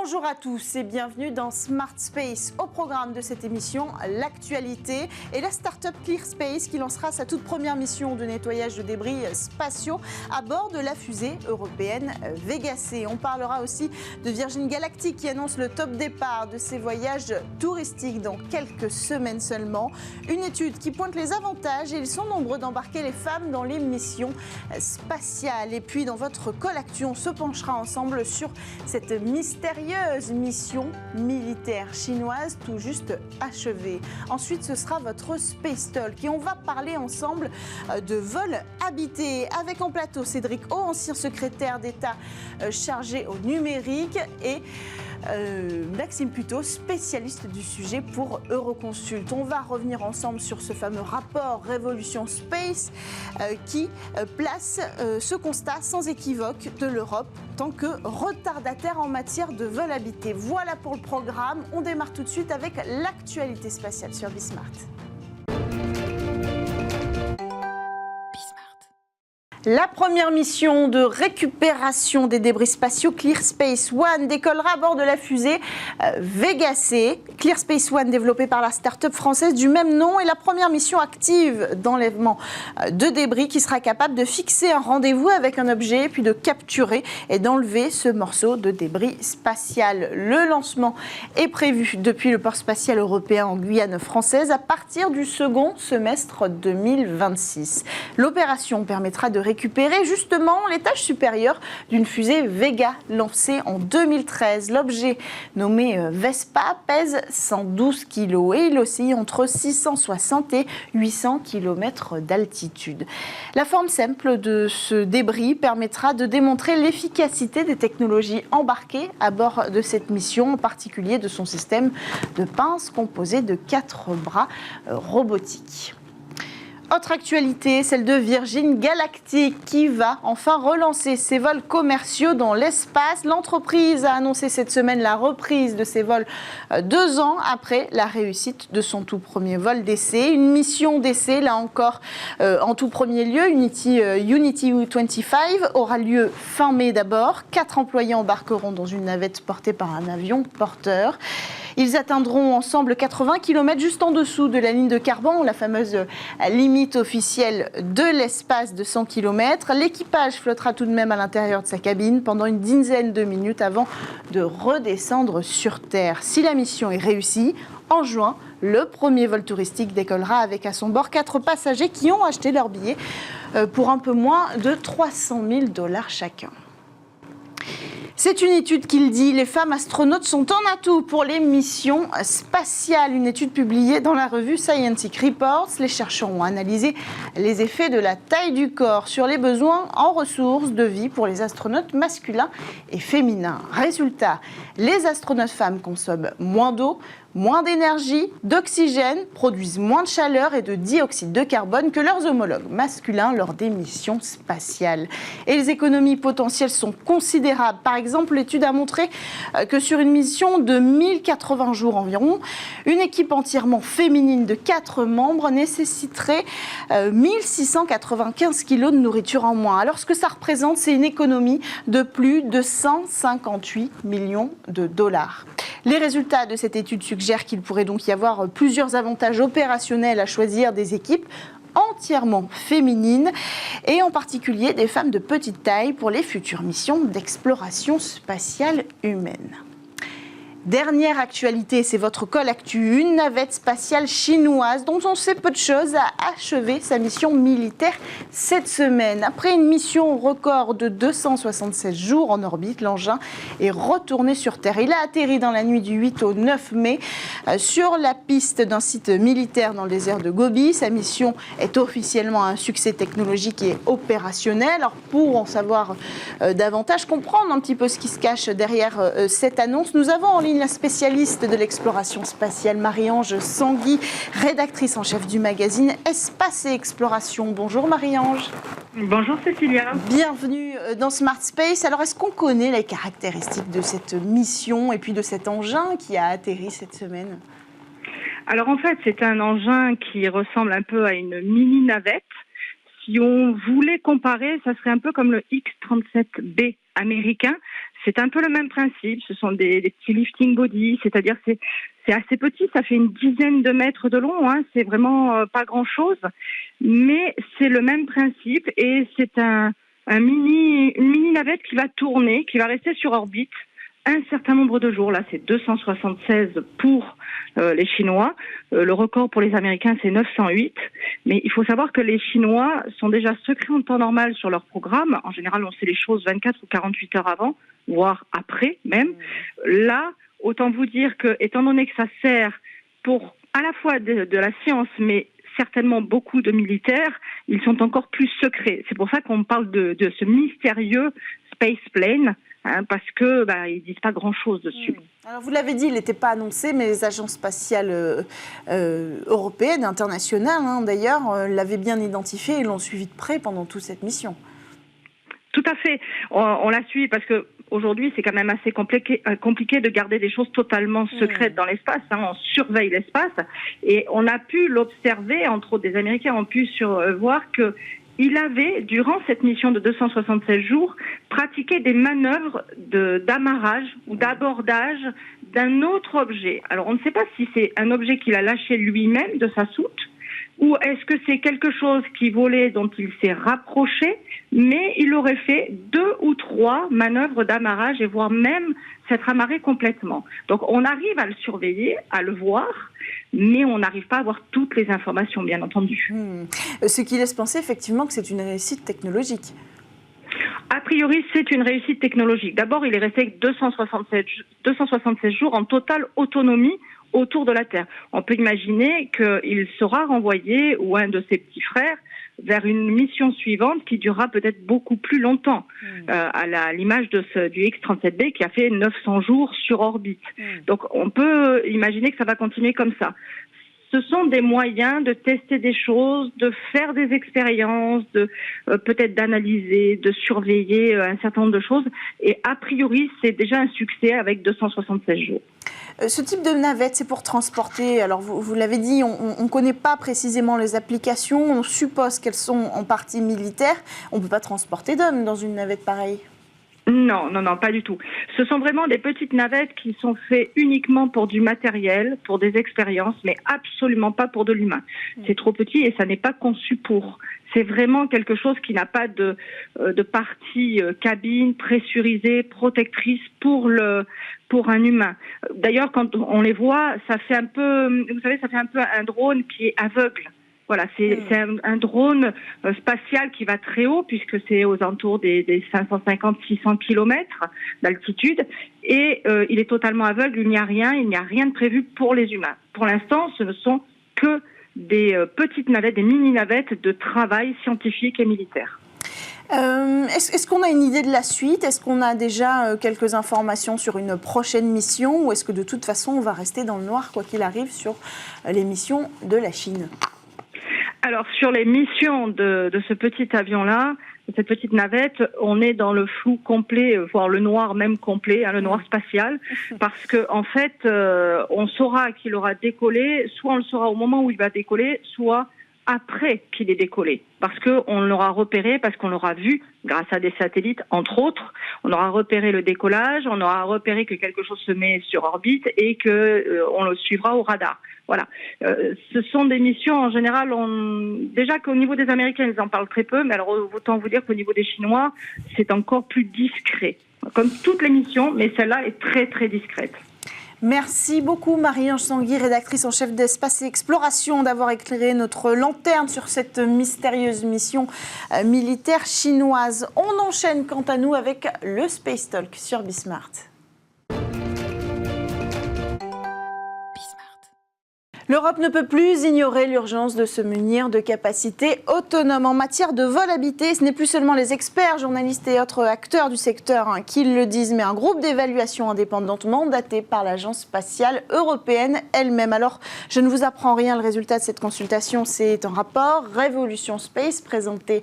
Bonjour à tous et bienvenue dans Smart Space. Au programme de cette émission, l'actualité et la start-up ClearSpace qui lancera sa toute première mission de nettoyage de débris spatiaux à bord de la fusée européenne Vega C. On parlera aussi de Virgin Galactic qui annonce le top départ de ses voyages touristiques dans quelques semaines seulement. Une étude qui pointe les avantages et ils sont nombreux d'embarquer les femmes dans les missions spatiales. Et puis dans votre Call Actu, on se penchera ensemble sur cette mystérieuse mission militaire chinoise tout juste achevée. Ensuite, ce sera votre Space Talk et on va parler ensemble de vols habités avec en plateau Cédric O, ancien secrétaire d'État chargé au numérique, et Maxime Puteaux, spécialiste du sujet pour Euroconsult. On va revenir ensemble sur ce fameux rapport Révolution Space qui place ce constat sans équivoque de l'Europe en tant que retardataire en matière de vol habité. Voilà pour le programme. On démarre tout de suite avec l'actualité spatiale sur Bismart. La première mission de récupération des débris spatiaux ClearSpace One décollera à bord de la fusée Vega C. ClearSpace One, développée par la start-up française du même nom, est la première mission active d'enlèvement de débris qui sera capable de fixer un rendez-vous avec un objet, puis de capturer et d'enlever ce morceau de débris spatial. Le lancement est prévu depuis le port spatial européen en Guyane française à partir du second semestre 2026. L'opération permettra de récupérer justement l'étage supérieur d'une fusée Vega lancée en 2013. L'objet nommé Vespa pèse 112 kg et il oscille entre 660 et 800 km d'altitude. La forme simple de ce débris permettra de démontrer l'efficacité des technologies embarquées à bord de cette mission, en particulier de son système de pince composé de 4 bras robotiques. Autre actualité, celle de Virgin Galactic qui va enfin relancer ses vols commerciaux dans l'espace. L'entreprise a annoncé cette semaine la reprise de ses vols 2 ans après la réussite de son tout premier vol d'essai. Une mission d'essai, là encore, en tout premier lieu, Unity 25 aura lieu fin mai d'abord. 4 employés embarqueront dans une navette portée par un avion porteur. Ils atteindront ensemble 80 km juste en dessous de la ligne de Carbon, la fameuse limite officielle de l'espace de 100 km. L'équipage flottera tout de même à l'intérieur de sa cabine pendant une dizaine de minutes avant de redescendre sur Terre. Si la mission est réussie, en juin, le premier vol touristique décollera avec à son bord 4 passagers qui ont acheté leur billet pour un peu moins de 300 000 $ chacun. C'est une étude qui le dit, les femmes astronautes sont un atout pour les missions spatiales. Une étude publiée dans la revue Scientific Reports. Les chercheurs ont analysé les effets de la taille du corps sur les besoins en ressources de vie pour les astronautes masculins et féminins. Résultat, les astronautes femmes consomment moins d'eau, moins d'énergie, d'oxygène, produisent moins de chaleur et de dioxyde de carbone que leurs homologues masculins lors des missions spatiales. Et les économies potentielles sont considérables. Par exemple, l'étude a montré que sur une mission de 1080 jours environ, une équipe entièrement féminine de 4 membres nécessiterait 1695 kg de nourriture en moins. Alors ce que ça représente, c'est une économie de plus de 158 millions de $. Les résultats de cette étude suggèrent qu'il pourrait donc y avoir plusieurs avantages opérationnels à choisir des équipes entièrement féminines et en particulier des femmes de petite taille pour les futures missions d'exploration spatiale humaine. Dernière actualité, c'est votre Call Actu. Une navette spatiale chinoise dont on sait peu de choses a achevé sa mission militaire cette semaine. Après une mission record de 276 jours en orbite, l'engin est retourné sur Terre. Il a atterri dans la nuit du 8 au 9 mai sur la piste d'un site militaire dans le désert de Gobi. Sa mission est officiellement un succès technologique et opérationnel. Alors pour en savoir davantage, comprendre un petit peu ce qui se cache derrière cette annonce, nous avons en ligne la spécialiste de l'exploration spatiale Marie-Ange Sangui, rédactrice en chef du magazine Espace et Exploration. Bonjour Marie-Ange. Bonjour Cécilia. Bienvenue dans Smart Space. Alors est-ce qu'on connaît les caractéristiques de cette mission et puis de cet engin qui a atterri cette semaine ? Alors en fait, c'est un engin qui ressemble un peu à une mini-navette. Si on voulait comparer, ça serait un peu comme le X-37B américain, c'est un peu le même principe. Ce sont des petits lifting body, c'est-à-dire c'est assez petit, ça fait une dizaine de mètres de long, hein, c'est vraiment pas grand-chose, mais c'est le même principe et c'est une mini navette qui va tourner, qui va rester sur orbite un certain nombre de jours. Là, c'est 276 pour les Chinois. Le record pour les Américains, c'est 908. Mais il faut savoir que les Chinois sont déjà secrets en temps normal sur leur programme. En général, on sait les choses 24 ou 48 heures avant, voire après même. Là, autant vous dire que, étant donné que ça sert pour à la fois de la science, mais certainement beaucoup de militaires, ils sont encore plus secrets. C'est pour ça qu'on parle de ce mystérieux space plane, parce que ils disent pas grand-chose dessus. Alors vous l'avez dit, il n'était pas annoncé, mais les agences spatiales européennes, internationales, d'ailleurs, l'avaient bien identifié et l'ont suivi de près pendant toute cette mission. Tout à fait. On l'a suivi parce que aujourd'hui, c'est quand même assez compliqué de garder des choses totalement secrètes dans l'espace. On surveille l'espace et on a pu l'observer, entre autres des Américains ont pu voir qu'il avait, durant cette mission de 276 jours, pratiqué des manœuvres d'amarrage ou d'abordage d'un autre objet. Alors on ne sait pas si c'est un objet qu'il a lâché lui-même de sa soute, ou est-ce que c'est quelque chose qui volait dont il s'est rapproché, mais il aurait fait 2 ou 3 manœuvres d'amarrage et voire même s'être amarré complètement. Donc on arrive à le surveiller, à le voir, mais on n'arrive pas à avoir toutes les informations, bien entendu. Ce qui laisse penser effectivement que c'est une réussite technologique. A priori, c'est une réussite technologique. D'abord, il est resté 276 jours en totale autonomie autour de la Terre. On peut imaginer qu'il sera renvoyé, ou un de ses petits frères, vers une mission suivante qui durera peut-être beaucoup plus longtemps, à l'image du X-37B qui a fait 900 jours sur orbite. Donc on peut imaginer que ça va continuer comme ça. Ce sont des moyens de tester des choses, de faire des expériences, peut-être d'analyser, de surveiller un certain nombre de choses. Et a priori, c'est déjà un succès avec 276 jours. Ce type de navette, c'est pour transporter, alors vous l'avez dit, on ne connaît pas précisément les applications, on suppose qu'elles sont en partie militaires. On ne peut pas transporter d'hommes dans une navette pareille. Non, pas du tout. Ce sont vraiment des petites navettes qui sont faites uniquement pour du matériel, pour des expériences, mais absolument pas pour de l'humain. C'est trop petit et ça n'est pas conçu pour. C'est vraiment quelque chose qui n'a pas de partie cabine pressurisée, protectrice pour un humain. D'ailleurs, quand on les voit, ça fait un peu, vous savez, ça fait un peu un drone qui est aveugle. Voilà, c'est un drone spatial qui va très haut puisque c'est aux alentours des 550-600 kilomètres d'altitude et il est totalement aveugle, il n'y a rien de prévu pour les humains. Pour l'instant, ce ne sont que des petites navettes, des mini-navettes de travail scientifique et militaire. Est-ce qu'on a une idée de la suite ? Est-ce qu'on a déjà quelques informations sur une prochaine mission ou est-ce que de toute façon on va rester dans le noir quoi qu'il arrive sur les missions de la Chine ? Alors, sur les missions de ce petit avion-là, de cette petite navette, on est dans le flou complet, voire le noir même complet, le noir spatial, parce que en fait, on saura qu'il aura décollé, soit on le saura au moment où il va décoller, soit après qu'il ait décollé, parce qu'on l'aura repéré, parce qu'on l'aura vu grâce à des satellites, entre autres. On aura repéré le décollage, on aura repéré que quelque chose se met sur orbite et que on le suivra au radar. Voilà. Ce sont des missions, en général, déjà qu'au niveau des Américains, ils en parlent très peu, mais alors autant vous dire qu'au niveau des Chinois, c'est encore plus discret. Comme toutes les missions, mais celle-là est très, très discrète. Merci beaucoup Marie-Ange Sanguy, rédactrice en chef d'Espace et Exploration, d'avoir éclairé notre lanterne sur cette mystérieuse mission militaire chinoise. On enchaîne quant à nous avec le Space Talk sur Bismart. L'Europe ne peut plus ignorer l'urgence de se munir de capacités autonomes. En matière de vol habité, ce n'est plus seulement les experts, journalistes et autres acteurs du secteur qui le disent, mais un groupe d'évaluation indépendante mandaté par l'Agence spatiale européenne elle-même. Alors, je ne vous apprends rien, le résultat de cette consultation, c'est un rapport Révolution Space présenté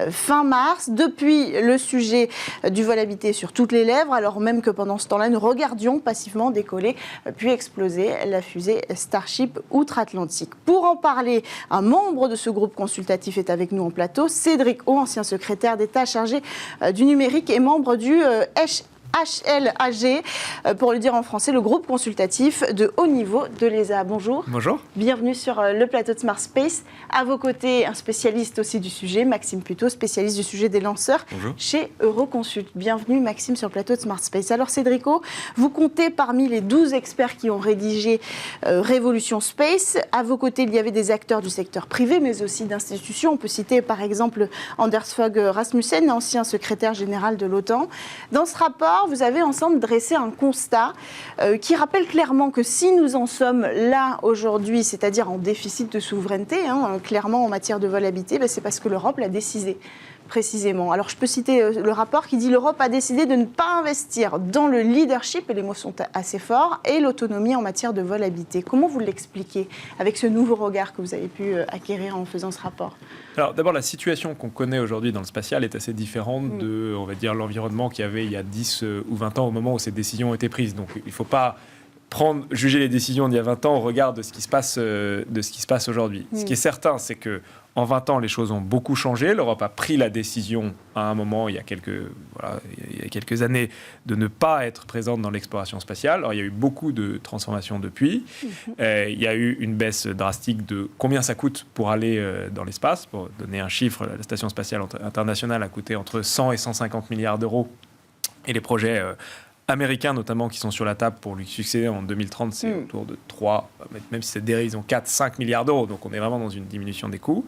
fin mars. Depuis, le sujet du vol habité sur toutes les lèvres, alors même que pendant ce temps-là, nous regardions passivement décoller puis exploser la fusée Starship outre-Atlantique. Pour en parler, un membre de ce groupe consultatif est avec nous en plateau, Cédric O, ancien secrétaire d'État chargé du numérique et membre du HLAG, pour le dire en français, le groupe consultatif de haut niveau de l'ESA. Bonjour. Bonjour. Bienvenue sur le plateau de Smart Space. À vos côtés, un spécialiste aussi du sujet, Maxime Puteaux, spécialiste du sujet des lanceurs. Bonjour. Chez Euroconsult. Bienvenue Maxime sur le plateau de Smart Space. Alors Cédrico, vous comptez parmi les 12 experts qui ont rédigé Révolution Space. À vos côtés, il y avait des acteurs du secteur privé, mais aussi d'institutions. On peut citer par exemple Anders Fogh Rasmussen, ancien secrétaire général de l'OTAN. Dans ce rapport, vous avez ensemble dressé un constat qui rappelle clairement que si nous en sommes là aujourd'hui, c'est-à-dire en déficit de souveraineté, clairement en matière de vol habité, c'est parce que l'Europe l'a décidé. Précisément. Alors, je peux citer le rapport qui dit « L'Europe a décidé de ne pas investir dans le leadership », et les mots sont assez forts, et l'autonomie en matière de vol habité. Comment vous l'expliquez avec ce nouveau regard que vous avez pu acquérir en faisant ce rapport ? Alors, d'abord, la situation qu'on connaît aujourd'hui dans le spatial est assez différente de, on va dire, l'environnement qu'il y avait il y a 10 ou 20 ans au moment où ces décisions ont été prises. Donc, il ne faut pas juger les décisions d'il y a 20 ans au regard de ce qui se passe aujourd'hui. Ce qui est certain, c'est que en 20 ans, les choses ont beaucoup changé. L'Europe a pris la décision à un moment, il y a quelques années, de ne pas être présente dans l'exploration spatiale. Alors, il y a eu beaucoup de transformations depuis. Il y a eu une baisse drastique de combien ça coûte pour aller dans l'espace. Pour donner un chiffre, la Station spatiale internationale a coûté entre 100 et 150 milliards d'euros. Et les projets américains notamment qui sont sur la table pour lui succéder en 2030, c'est autour de 3, même si c'est dérision, 4-5 milliards d'euros. Donc on est vraiment dans une diminution des coûts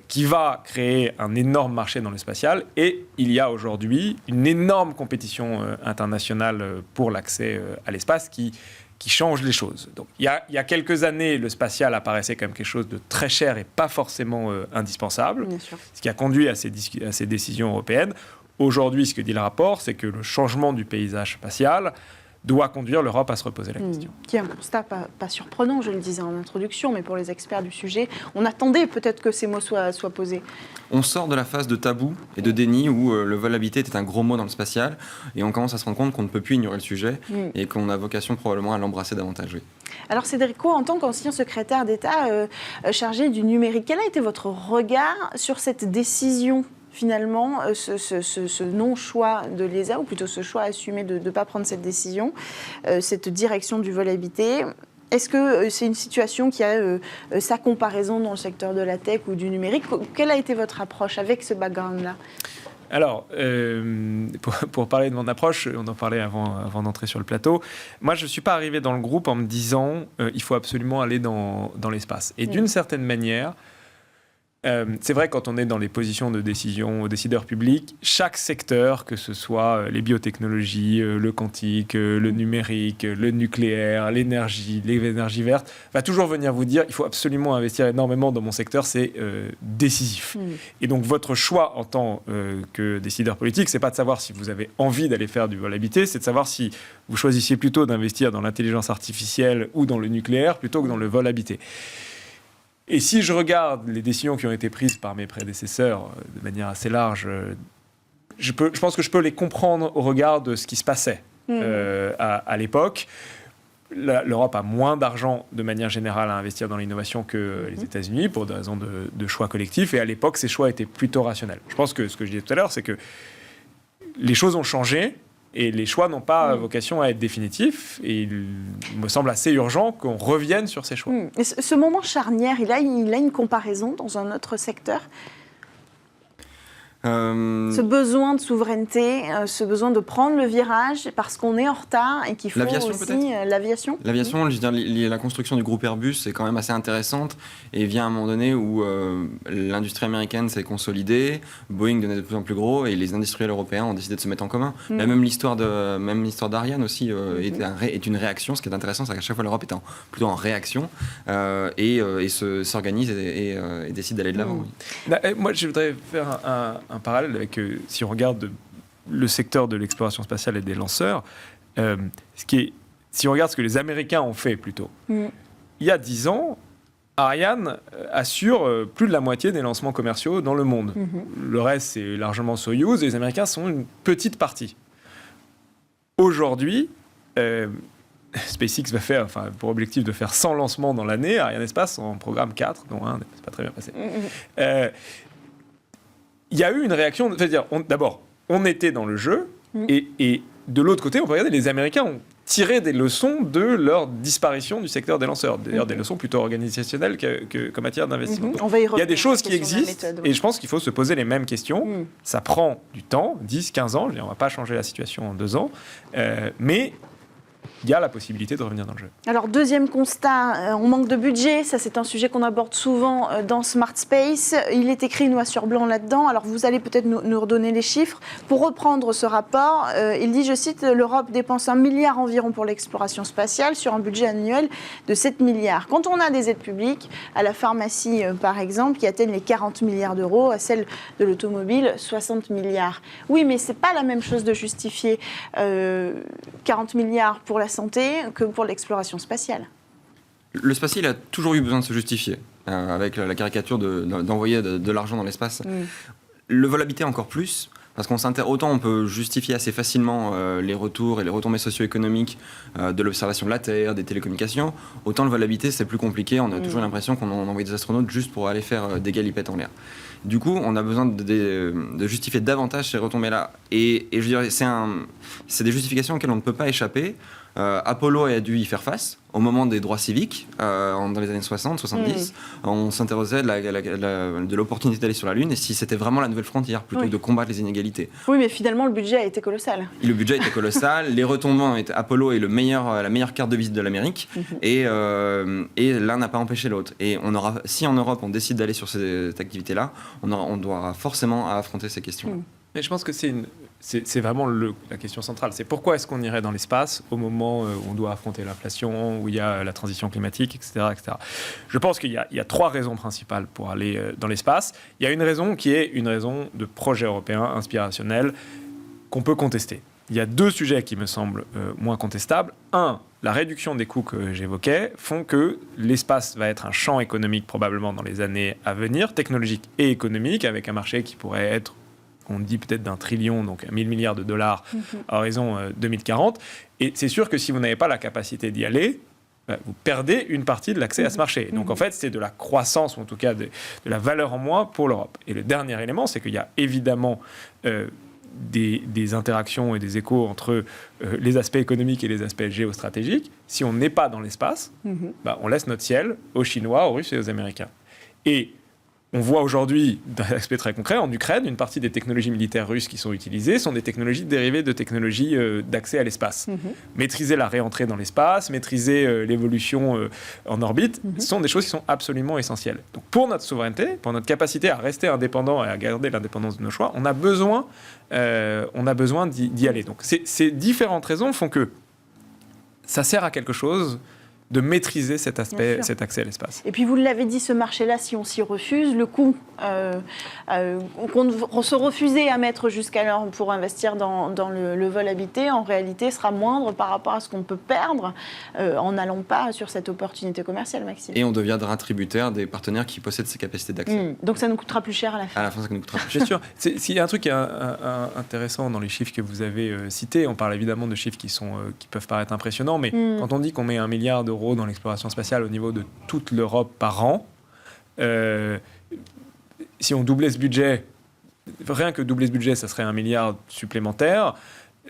qui va créer un énorme marché dans le spatial. Et il y a aujourd'hui une énorme compétition internationale pour l'accès à l'espace qui change les choses. Donc, il y a quelques années, le spatial apparaissait comme quelque chose de très cher et pas forcément indispensable, ce qui a conduit à ces décisions européennes. Aujourd'hui, ce que dit le rapport, c'est que le changement du paysage spatial doit conduire l'Europe à se reposer la question. Qui est un constat pas surprenant, je le disais en introduction, mais pour les experts du sujet, on attendait peut-être que ces mots soient posés. On sort de la phase de tabou et de déni où le vol habité était un gros mot dans le spatial, et on commence à se rendre compte qu'on ne peut plus ignorer le sujet et qu'on a vocation probablement à l'embrasser davantage. Oui. Alors Cédrico, en tant qu'ancien secrétaire d'État chargé du numérique, quel a été votre regard sur cette décision ? Finalement, ce non-choix de l'ESA, ou plutôt ce choix assumé de ne pas prendre cette décision, cette direction du vol habité, est-ce que c'est une situation qui a sa comparaison dans le secteur de la tech ou du numérique ? Quelle a été votre approche avec ce background-là ? Alors, pour parler de mon approche, on en parlait avant d'entrer sur le plateau. Moi, je ne suis pas arrivé dans le groupe en me disant il faut absolument aller dans l'espace. Et d'une certaine manière, c'est vrai, quand on est dans les positions de décision aux décideurs publics, chaque secteur, que ce soit les biotechnologies, le quantique, le numérique, le nucléaire, l'énergie, les énergies vertes, va toujours venir vous dire il faut absolument investir énormément dans mon secteur, c'est décisif. Et donc votre choix en tant que décideur politique, c'est pas de savoir si vous avez envie d'aller faire du vol habité, c'est de savoir si vous choisissiez plutôt d'investir dans l'intelligence artificielle ou dans le nucléaire plutôt que dans le vol habité. Et si je regarde les décisions qui ont été prises par mes prédécesseurs de manière assez large, je pense que je peux les comprendre au regard de ce qui se passait à l'époque. L'Europe a moins d'argent de manière générale à investir dans l'innovation que les États-Unis pour des raisons de choix collectifs. Et à l'époque, ces choix étaient plutôt rationnels. Je pense que ce que je disais tout à l'heure, c'est que les choses ont changé. Et les choix n'ont pas vocation à être définitifs. Et il me semble assez urgent qu'on revienne sur ces choix. Et ce moment charnière, il a une comparaison dans un autre secteur ? Ce besoin de souveraineté, ce besoin de prendre le virage parce qu'on est en retard et qu'il faut aussi... L'aviation ? L'aviation, je veux dire, la construction du groupe Airbus est quand même assez intéressante et vient à un moment donné où l'industrie américaine s'est consolidée, Boeing devenait de plus en plus gros et les industriels européens ont décidé de se mettre en commun. Même l'histoire d'Ariane aussi est une réaction. Ce qui est intéressant, c'est qu'à chaque fois l'Europe est plutôt en réaction et s'organise et décide d'aller de l'avant. Moi, je voudrais faire un parallèle avec, si on regarde le secteur de l'exploration spatiale et des lanceurs, si on regarde ce que les Américains ont fait plutôt, il y a 10 ans, Ariane assure plus de la moitié des lancements commerciaux dans le monde. Le reste, c'est largement Soyouz, et les Américains sont une petite partie. Aujourd'hui, SpaceX va faire, pour objectif de faire 100 lancements dans l'année, Arianespace en programme 4, dont un n'est pas très bien passé. Il y a eu une réaction, c'est-à-dire, d'abord, on était dans le jeu, et de l'autre côté, on peut regarder, les Américains ont tiré des leçons de leur disparition du secteur des lanceurs. D'ailleurs, des leçons plutôt organisationnelles qu'en matière d'investissement. Il y a des choses qui existent, et je pense qu'il faut se poser les mêmes questions. Ça prend du temps, 10, 15 ans, on ne va pas changer la situation en 2 ans, mais il y a la possibilité de revenir dans le jeu. Alors, deuxième constat, on manque de budget. Ça, c'est un sujet qu'on aborde souvent dans Smart Space. Il est écrit noir sur blanc là-dedans. Alors, vous allez peut-être nous redonner les chiffres. Pour reprendre ce rapport, il dit, je cite, l'Europe dépense 1 milliard environ pour l'exploration spatiale sur un budget annuel de 7 milliards. Quand on a des aides publiques, à la pharmacie, par exemple, qui atteignent les 40 milliards d'euros, à celle de l'automobile, 60 milliards. Oui, mais ce n'est pas la même chose de justifier 40 milliards pour la santé que pour l'exploration spatiale. Le spatial a toujours eu besoin de se justifier, avec la caricature d'envoyer de l'argent dans l'espace. Le vol habité encore plus, parce autant on peut justifier assez facilement les retours et les retombées socio-économiques de l'observation de la Terre, des télécommunications, autant le vol habité c'est plus compliqué, on a toujours l'impression qu'on envoie des astronautes juste pour aller faire des galipettes en l'air. Du coup, on a besoin de justifier davantage ces retombées-là. Et je dirais, c'est des justifications auxquelles on ne peut pas échapper. Apollo a dû y faire face au moment des droits civiques, dans les années 60, 70. On s'interrogeait de l'opportunité d'aller sur la Lune et si c'était vraiment la nouvelle frontière, plutôt que de combattre les inégalités. Oui, mais finalement, le budget a été colossal. Et le budget a été colossal. Les retombements, Apollo est la meilleure carte de visite de l'Amérique. Et l'un n'a pas empêché l'autre. Et si en Europe, on décide d'aller sur cette activité-là, on doit forcément affronter ces questions-là. Mais je pense que c'est vraiment la question centrale. C'est pourquoi est-ce qu'on irait dans l'espace au moment où on doit affronter l'inflation, où il y a la transition climatique, etc. etc. Je pense qu'il y a 3 raisons principales pour aller dans l'espace. Il y a une raison qui est une raison de projet européen inspirationnel qu'on peut contester. Il y a 2 sujets qui me semblent moins contestables. Un, la réduction des coûts que j'évoquais font que l'espace va être un champ économique probablement dans les années à venir, technologique et économique, avec un marché qui pourrait être, on dit peut-être d'1 trillion, donc 1 000 milliards de dollars à horizon 2040. Et c'est sûr que si vous n'avez pas la capacité d'y aller, vous perdez une partie de l'accès à ce marché. Donc en fait, c'est de la croissance, ou en tout cas de la valeur en moins pour l'Europe. Et le dernier élément, c'est qu'il y a évidemment des interactions et des échos entre les aspects économiques et les aspects géostratégiques. Si on n'est pas dans l'espace, on laisse notre ciel aux Chinois, aux Russes et aux Américains. Et on voit aujourd'hui, d'un aspect très concret, en Ukraine, une partie des technologies militaires russes qui sont utilisées sont des technologies dérivées de technologies d'accès à l'espace. Maîtriser la réentrée dans l'espace, maîtriser l'évolution en orbite, ce sont des choses qui sont absolument essentielles. Donc pour notre souveraineté, pour notre capacité à rester indépendant et à garder l'indépendance de nos choix, on a besoin d'y aller. Donc ces différentes raisons font que ça sert à quelque chose de maîtriser cet accès à l'espace. Et puis vous l'avez dit, ce marché-là, si on s'y refuse, le coût qu'on se refusait à mettre jusqu'alors pour investir dans le vol habité, en réalité, sera moindre par rapport à ce qu'on peut perdre en n'allant pas sur cette opportunité commerciale, Maxime. Et on deviendra tributaire des partenaires qui possèdent ces capacités d'accès. Donc ça nous coûtera plus cher à la fin. À la fin, ça nous coûtera plus cher. C'est sûr. S'il y a un truc qui est intéressant dans les chiffres que vous avez cités, on parle évidemment de chiffres qui peuvent paraître impressionnants, mais quand on dit qu'on met 1 milliard d'euros dans l'exploration spatiale au niveau de toute l'Europe par an, si on doublait ce budget, rien que doubler ce budget, ça serait 1 milliard supplémentaire.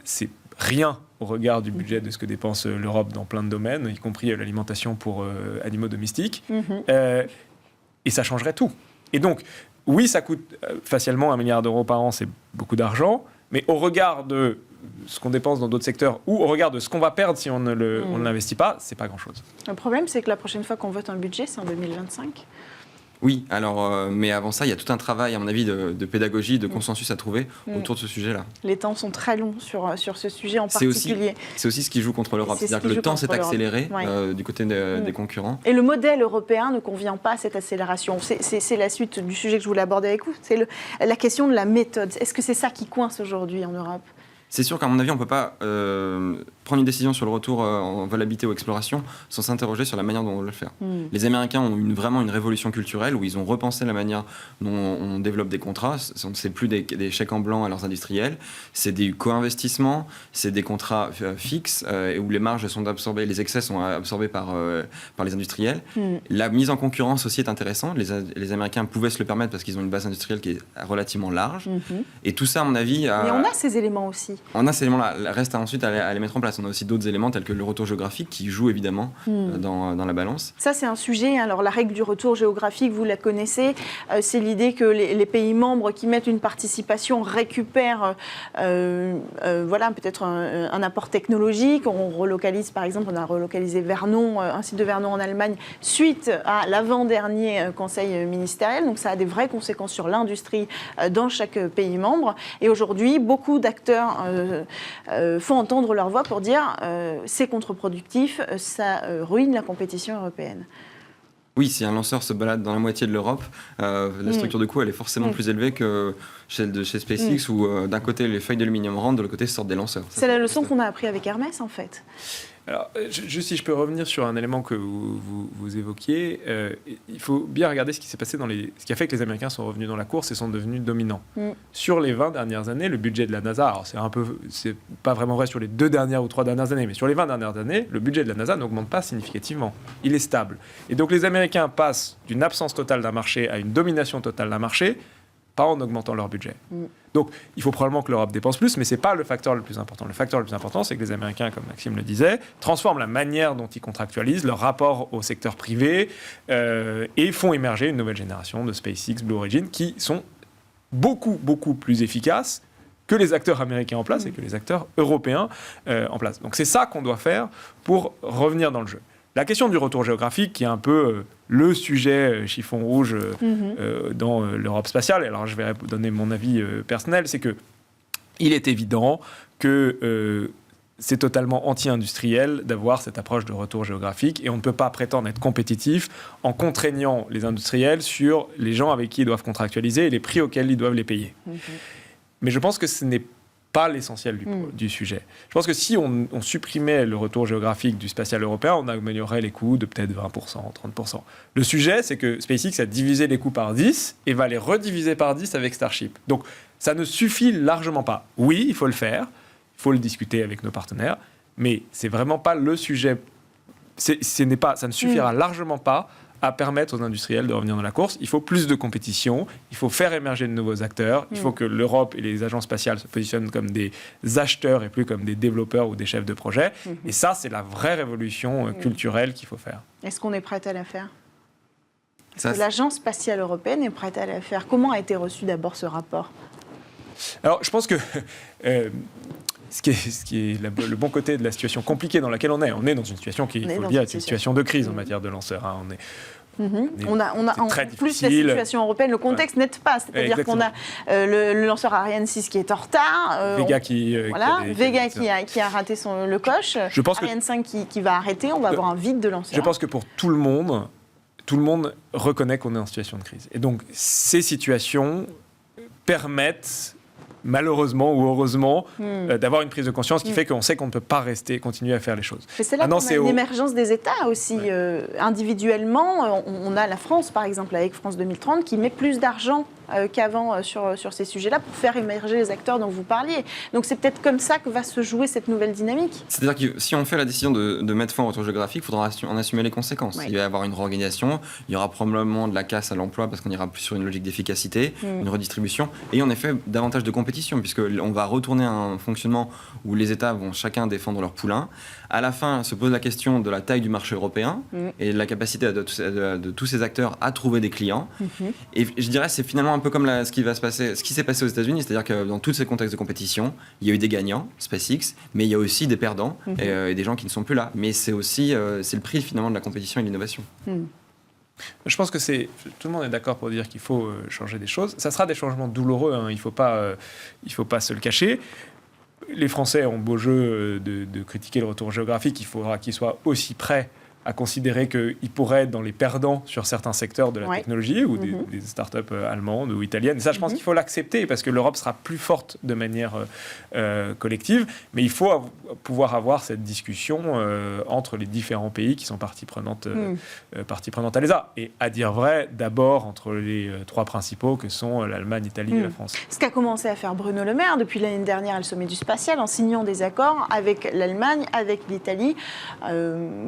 C'est rien au regard du budget de ce que dépense l'Europe dans plein de domaines, y compris l'alimentation pour animaux domestiques. Et ça changerait tout. Et donc, oui, ça coûte facialement 1 milliard d'euros par an, c'est beaucoup d'argent, mais au regard de ce qu'on dépense dans d'autres secteurs ou au regard de ce qu'on va perdre si on ne l'investit pas, c'est pas grand-chose. Le problème, c'est que la prochaine fois qu'on vote un budget, c'est en 2025. Oui, alors, mais avant ça, il y a tout un travail, à mon avis, de pédagogie, de consensus à trouver autour de ce sujet-là. Les temps sont très longs sur ce sujet en particulier. C'est aussi ce qui joue contre l'Europe. C'est-à-dire que le temps s'est accéléré du côté des concurrents. Et le modèle européen ne convient pas à cette accélération. C'est la suite du sujet que je voulais aborder avec vous. C'est la question de la méthode. Est-ce que c'est ça qui coince aujourd'hui en Europe ? C'est sûr qu'à mon avis, on ne peut pas prendre une décision sur le retour en vol habité ou exploration sans s'interroger sur la manière dont on veut le faire. Les Américains ont vraiment une révolution culturelle où ils ont repensé la manière dont on développe des contrats. Ce n'est plus des chèques en blanc à leurs industriels, c'est des co-investissements, c'est des contrats fixes où les marges sont absorbées, les excès sont absorbés par les industriels. La mise en concurrence aussi est intéressante. Les Américains pouvaient se le permettre parce qu'ils ont une base industrielle qui est relativement large. Et tout ça, à mon avis... Mais on a ces éléments aussi. On a ces éléments-là. Reste ensuite à les mettre en place. On a aussi d'autres éléments tels que le retour géographique qui joue évidemment dans la balance. Ça, c'est un sujet. Alors, la règle du retour géographique, vous la connaissez. C'est l'idée que les pays membres qui mettent une participation récupèrent peut-être un apport technologique. On relocalise, par exemple, on a relocalisé Vernon, un site de Vernon en Allemagne, suite à l'avant-dernier conseil ministériel. Donc, ça a des vraies conséquences sur l'industrie dans chaque pays membre. Et aujourd'hui, beaucoup d'acteurs font entendre leur voix pour dire c'est contre-productif, ça ruine la compétition européenne. Oui, si un lanceur se balade dans la moitié de l'Europe, la structure de coût elle est forcément plus élevée que celle de chez SpaceX où d'un côté les feuilles d'aluminium rentrent, de l'autre côté sortent des lanceurs. C'est la leçon qu'on a appris avec Hermès en fait. Alors, juste si je peux revenir sur un élément que vous évoquiez, il faut bien regarder ce qui s'est passé ce qui a fait que les Américains sont revenus dans la course et sont devenus dominants. Sur les 20 dernières années, le budget de la NASA, alors c'est pas vraiment vrai sur les 2 dernières ou 3 dernières années, mais sur les 20 dernières années, le budget de la NASA n'augmente pas significativement. Il est stable. Et donc les Américains passent d'une absence totale d'un marché à une domination totale d'un marché, pas en augmentant leur budget. Donc, il faut probablement que l'Europe dépense plus, mais ce n'est pas le facteur le plus important. Le facteur le plus important, c'est que les Américains, comme Maxime le disait, transforment la manière dont ils contractualisent leur rapport au secteur privé et font émerger une nouvelle génération de SpaceX, Blue Origin, qui sont beaucoup, beaucoup plus efficaces que les acteurs américains en place et que les acteurs européens en place. Donc, c'est ça qu'on doit faire pour revenir dans le jeu. La question du retour géographique, qui est un peu le sujet chiffon rouge dans l'Europe spatiale, alors je vais donner mon avis personnel, c'est que il est évident que c'est totalement anti-industriel d'avoir cette approche de retour géographique et on ne peut pas prétendre être compétitif en contraignant les industriels sur les gens avec qui ils doivent contractualiser et les prix auxquels ils doivent les payer. Mais je pense que ce n'est pas l'essentiel du sujet. Je pense que si on supprimait le retour géographique du spatial européen, on améliorerait les coûts de peut-être 20%, 30%. Le sujet, c'est que SpaceX a divisé les coûts par 10 et va les rediviser par 10 avec Starship. Donc, ça ne suffit largement pas. Oui, il faut le faire, il faut le discuter avec nos partenaires, mais c'est vraiment pas le sujet. Ça ne suffira largement pas à permettre aux industriels de revenir dans la course. Il faut plus de compétition, il faut faire émerger de nouveaux acteurs, il faut que l'Europe et les agences spatiales se positionnent comme des acheteurs et plus comme des développeurs ou des chefs de projet. Et ça, c'est la vraie révolution culturelle qu'il faut faire. Est-ce qu'on est prêt à la faire ? Est-ce que l'Agence spatiale européenne est prête à la faire ? Comment a été reçu d'abord ce rapport ? Alors, je pense que... Ce qui est le bon côté de la situation compliquée dans laquelle on est dans une situation qui, il faut le dire, est une situation de crise en matière de lanceurs. Hein. On a en plus la situation européenne, le contexte n'aide pas. C'est-à-dire qu'on a le lanceur Ariane 6 qui est en retard. Vega qui a raté le coche. Ariane 5 qui va arrêter. On va avoir un vide de lanceurs. Je pense que pour tout le monde reconnaît qu'on est en situation de crise. Et donc, ces situations permettent... malheureusement ou heureusement, d'avoir une prise de conscience qui fait qu'on sait qu'on ne peut pas continuer à faire les choses. Mais c'est là qu'on a une émergence des États aussi. Individuellement, on a la France, par exemple, avec France 2030, qui met plus d'argent qu'avant sur ces sujets-là pour faire émerger les acteurs dont vous parliez. Donc c'est peut-être comme ça que va se jouer cette nouvelle dynamique. C'est-à-dire que si on fait la décision de mettre fin au retour géographique, il faudra en assumer les conséquences. Il va y avoir une réorganisation, il y aura probablement de la casse à l'emploi parce qu'on ira plus sur une logique d'efficacité, une redistribution, et en effet davantage de compétition puisqu'on va retourner à un fonctionnement où les États vont chacun défendre leur poulain. À la fin, se pose la question de la taille du marché européen et de la capacité de tous ces acteurs à trouver des clients. Et je dirais c'est finalement un peu comme ce qui s'est passé aux États-Unis, c'est-à-dire que dans tous ces contextes de compétition, il y a eu des gagnants, SpaceX, mais il y a aussi des perdants et des gens qui ne sont plus là. Mais c'est aussi c'est le prix finalement de la compétition et de l'innovation. Je pense que tout le monde est d'accord pour dire qu'il faut changer des choses. Ça sera des changements douloureux, hein, il faut pas se le cacher. Les Français ont beau jeu de critiquer le retour géographique, il faudra qu'ils soient aussi prêts à considérer qu'ils pourraient être dans les perdants sur certains secteurs de la technologie ou des startups allemandes ou italiennes. Et ça, je pense qu'il faut l'accepter parce que l'Europe sera plus forte de manière collective. Mais il faut pouvoir avoir cette discussion entre les différents pays qui sont partie prenante à l'ESA. Et à dire vrai, d'abord entre les trois principaux que sont l'Allemagne, l'Italie et la France. Ce qu'a commencé à faire Bruno Le Maire depuis l'année dernière à le sommet du spatial en signant des accords avec l'Allemagne, avec l'Italie,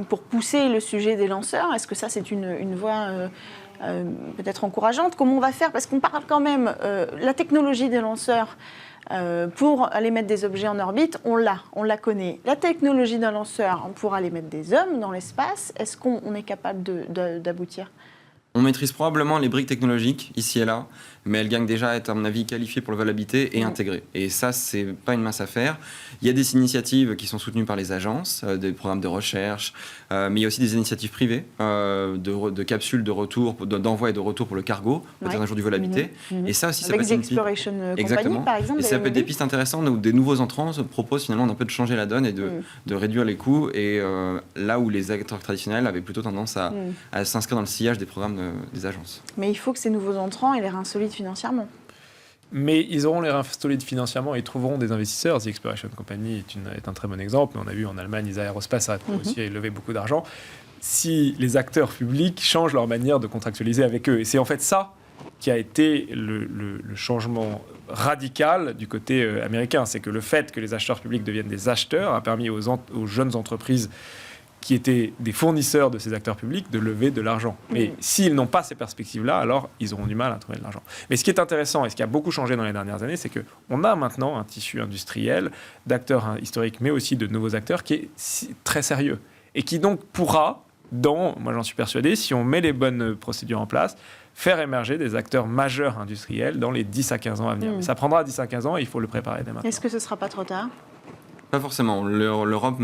pour pousser le sujet des lanceurs. Est-ce que ça, c'est une voie peut-être encourageante? Comment on va faire? Parce qu'on parle quand même, la technologie des lanceurs pour aller mettre des objets en orbite, on la connaît. La technologie d'un lanceur pour aller mettre des hommes dans l'espace, est-ce qu'on est capable d'aboutir? On maîtrise probablement les briques technologiques, ici et là, mais elles gagnent déjà à être, à mon avis, qualifiées pour le vol habité et intégrées. Et ça, c'est pas une mince affaire. Il y a des initiatives qui sont soutenues par les agences, des programmes de recherche, mais il y a aussi des initiatives privées, de capsules de retour, d'envoi et de retour pour le cargo, peut-être un jour du vol habité. Et ça aussi, ça peut être une Exploration Company, par exemple. Et ça peut être des pistes intéressantes où des nouveaux entrants se proposent finalement d'un peu de changer la donne et de réduire les coûts. Et là où les acteurs traditionnels avaient plutôt tendance à s'inscrire dans le sillage des programmes des agences. Mais il faut que ces nouveaux entrants aient les reins solides financièrement. Mais ils auront les reins solides financièrement et trouveront des investisseurs. The Exploration Company est un très bon exemple. On a vu en Allemagne, ESA Aerospace a aussi levé beaucoup d'argent. Si les acteurs publics changent leur manière de contractualiser avec eux. Et c'est en fait ça qui a été le changement radical du côté américain. C'est que le fait que les acheteurs publics deviennent des acheteurs a permis aux jeunes entreprises qui étaient des fournisseurs de ces acteurs publics, de lever de l'argent. Mais s'ils n'ont pas ces perspectives-là, alors ils auront du mal à trouver de l'argent. Mais ce qui est intéressant et ce qui a beaucoup changé dans les dernières années, c'est qu'on a maintenant un tissu industriel d'acteurs historiques, mais aussi de nouveaux acteurs qui est très sérieux. Et qui donc pourra, moi j'en suis persuadé, si on met les bonnes procédures en place, faire émerger des acteurs majeurs industriels dans les 10 à 15 ans à venir. Mais ça prendra 10 à 15 ans et il faut le préparer dès maintenant. Est-ce que ce ne sera pas trop tard ? Pas forcément. L'Europe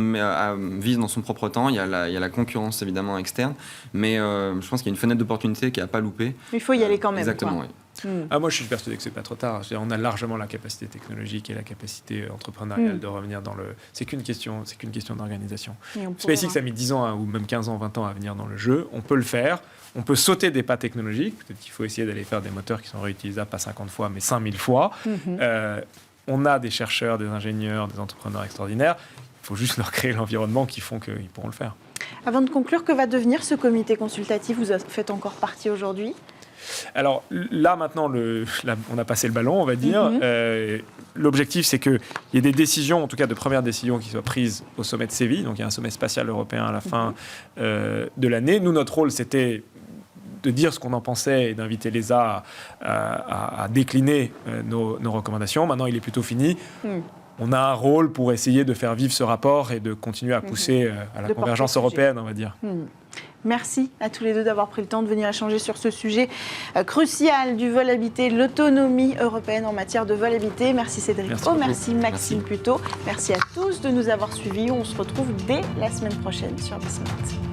vise dans son propre temps. Il y a la concurrence évidemment externe, mais je pense qu'il y a une fenêtre d'opportunité qui n'a pas loupé. Il faut y aller quand même. Exactement, quoi. oui. Moi, je suis persuadé que c'est pas trop tard. On a largement la capacité technologique et la capacité entrepreneuriale de revenir dans le. C'est qu'une question d'organisation. SpaceX a mis 10 ans ou même 15 ans, 20 ans à venir dans le jeu. On peut le faire. On peut sauter des pas technologiques. Peut-être qu'il faut essayer d'aller faire des moteurs qui sont réutilisables pas 50 fois, mais 5000 fois. On a des chercheurs, des ingénieurs, des entrepreneurs extraordinaires. Il faut juste leur créer l'environnement qui font qu'ils pourront le faire. Avant de conclure, que va devenir ce comité consultatif? Vous en faites encore partie aujourd'hui? Alors là, maintenant, on a passé le ballon, on va dire. L'objectif, c'est qu'il y ait des décisions, en tout cas de premières décisions, qui soient prises au sommet de Séville. Donc il y a un sommet spatial européen à la fin de l'année. Nous, notre rôle, c'était de dire ce qu'on en pensait et d'inviter l'ESA à décliner nos recommandations. Maintenant, il est plutôt fini. On a un rôle pour essayer de faire vivre ce rapport et de continuer à pousser à la convergence européenne, on va dire. Merci à tous les deux d'avoir pris le temps de venir échanger sur ce sujet crucial du vol habité, l'autonomie européenne en matière de vol habité. Merci Cédric. Merci Maxime Puteaux. Merci à tous de nous avoir suivis. On se retrouve dès la semaine prochaine sur Bismart.